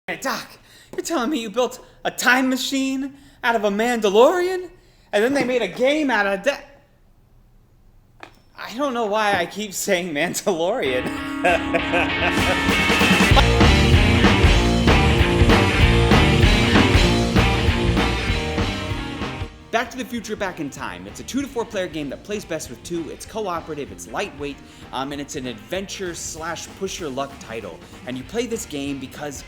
Hey, Doc, you're telling me you built a time machine out of a Mandalorian? And then they made a game out of that? I don't know why I keep saying Mandalorian. Back to the Future Back in Time. It's a 2 to 4 player game that plays best with 2. It's cooperative, it's lightweight, and it's an adventure / push your luck title. And you play this game because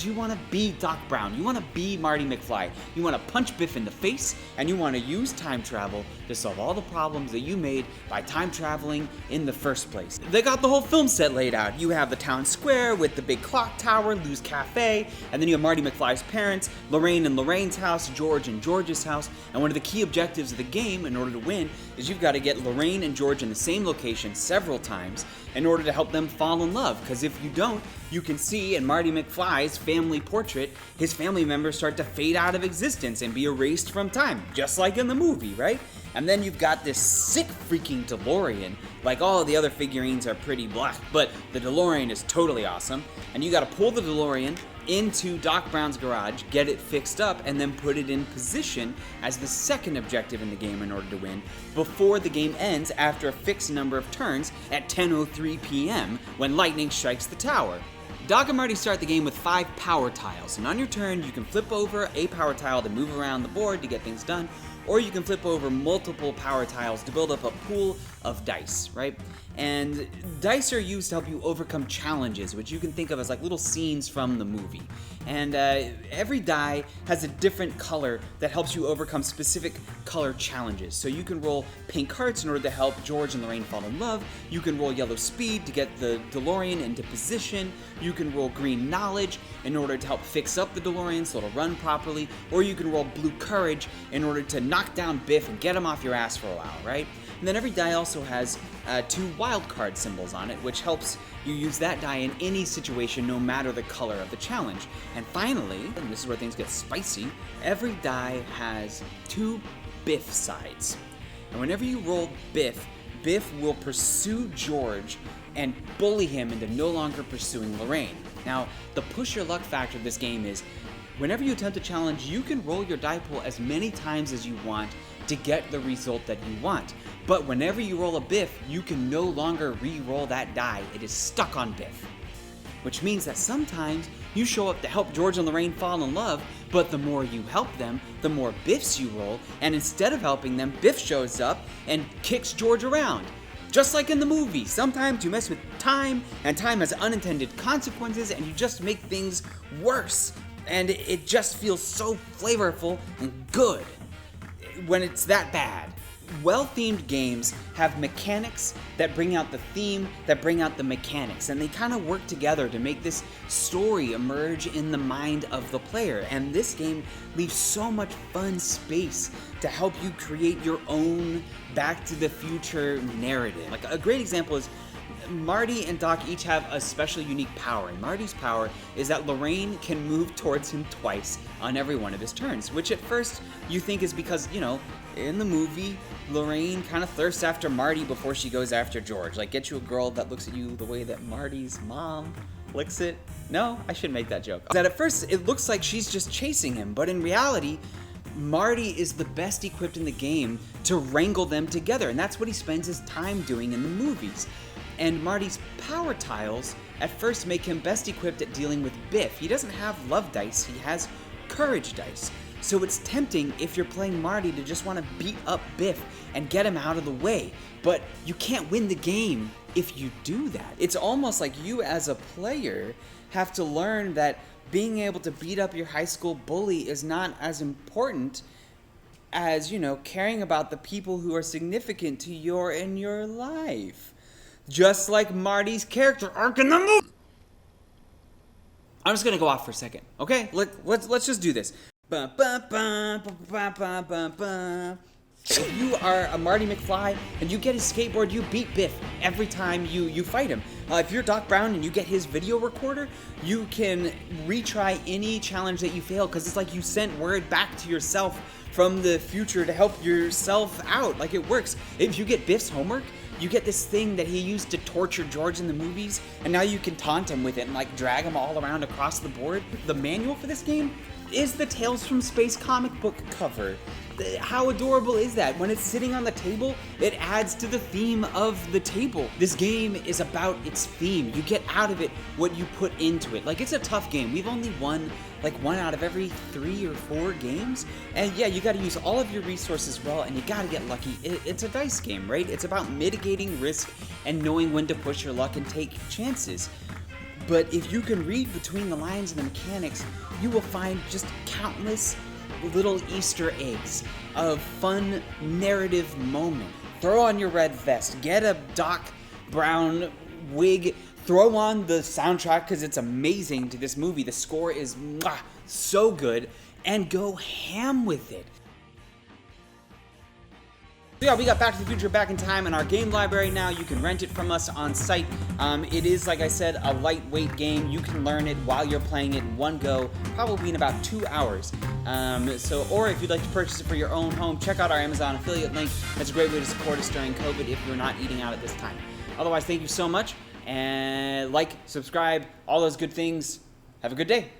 you want to be Doc Brown, you want to be Marty McFly, you want to punch Biff in the face, and you want to use time travel to solve all the problems that you made by time traveling in the first place. They got the whole film set laid out. You have the town square with the big clock tower, Lou's Cafe, and then you have Marty McFly's parents, Lorraine and Lorraine's house, George and George's house, and one of the key objectives of the game in order to win is you've got to get Lorraine and George in the same location several times in order to help them fall in love, because if you don't, you can see in Marty McFly's family portrait, his family members start to fade out of existence and be erased from time, just like in the movie, right? And then you've got this sick freaking DeLorean. Like, all the other figurines are pretty black, but the DeLorean is totally awesome. And you gotta pull the DeLorean into Doc Brown's garage, get it fixed up, and then put it in position as the second objective in the game in order to win, before the game ends after a fixed number of turns at 10:03 p.m. when lightning strikes the tower. Doc and Marty start the game with 5 power tiles, and on your turn you can flip over a power tile to move around the board to get things done, or you can flip over multiple power tiles to build up a pool of dice, right? And dice are used to help you overcome challenges, which you can think of as like little scenes from the movie. And every die has a different color that helps you overcome specific color challenges. So you can roll pink hearts in order to help George and Lorraine fall in love. You can roll yellow speed to get the DeLorean into position. You can roll green knowledge in order to help fix up the DeLorean so it'll run properly. Or you can roll blue courage in order to knock down Biff and get him off your ass for a while, right? And then every die also has 2 wildcard symbols on it, which helps you use that die in any situation, no matter the color of the challenge. And finally, and this is where things get spicy, every die has 2 Biff sides. And whenever you roll Biff, Biff will pursue George and bully him into no longer pursuing Lorraine. Now, the push your luck factor of this game is, whenever you attempt a challenge, you can roll your die pool as many times as you want to get the result that you want. But whenever you roll a Biff, you can no longer re-roll that die. It is stuck on Biff. Which means that sometimes you show up to help George and Lorraine fall in love, but the more you help them, the more Biffs you roll, and instead of helping them, Biff shows up and kicks George around. Just like in the movie, sometimes you mess with time, and time has unintended consequences, and you just make things worse. And it just feels so flavorful and good when it's that bad. Well-themed games have mechanics that bring out the theme, that bring out the mechanics, and they kind of work together to make this story emerge in the mind of the player. And this game leaves so much fun space to help you create your own Back to the Future narrative. Like, a great example is Marty and Doc each have a special unique power, and Marty's power is that Lorraine can move towards him twice on every one of his turns, which at first you think is because, you know, in the movie, Lorraine kind of thirsts after Marty before she goes after George. Like, get you a girl that looks at you the way that Marty's mom licks it. No, I shouldn't make that joke. That at first it looks like she's just chasing him, but in reality, Marty is the best equipped in the game to wrangle them together, and that's what he spends his time doing in the movies. And Marty's power tiles at first make him best equipped at dealing with Biff. He doesn't have love dice, he has courage dice. So it's tempting if you're playing Marty to just want to beat up Biff and get him out of the way. But you can't win the game if you do that. It's almost like you as a player have to learn that being able to beat up your high school bully is not as important as, you know, caring about the people who are significant to in your life. Just like Marty's character arc in the movie. I'm just gonna go off for a second, okay? Let's just do this. If you are a Marty McFly and you get his skateboard, you beat Biff every time you fight him. If you're Doc Brown and you get his video recorder, you can retry any challenge that you fail, because it's like you sent word back to yourself from the future to help yourself out. Like, it works. If you get Biff's homework, you get this thing that he used to torture George in the movies, and now you can taunt him with it and like drag him all around across the board. The manual for this game is the Tales from Space comic book cover. How adorable is that? When it's sitting on the table, it adds to the theme of the table. This game is about its theme. You get out of it what you put into it. Like, it's a tough game. We've only won like 1 out of every 3 or 4 games. And yeah, you gotta use all of your resources well, and you gotta get lucky. It's a dice game, right? It's about mitigating risk and knowing when to push your luck and take chances. But if you can read between the lines and the mechanics, you will find just countless little Easter eggs of fun narrative moment. Throw on your red vest, get a Doc Brown wig, throw on the soundtrack because it's amazing to this movie. The score is so good, and go ham with it. So yeah, we got Back to the Future Back in Time in our game library now. You can rent it from us on site. It is, like I said, a lightweight game. You can learn it while you're playing it in one go, probably in about 2 hours. Or if you'd like to purchase it for your own home, check out our Amazon affiliate link. That's a great way to support us during COVID if you're not eating out at this time. Otherwise, thank you so much, and like, subscribe, all those good things. Have a good day.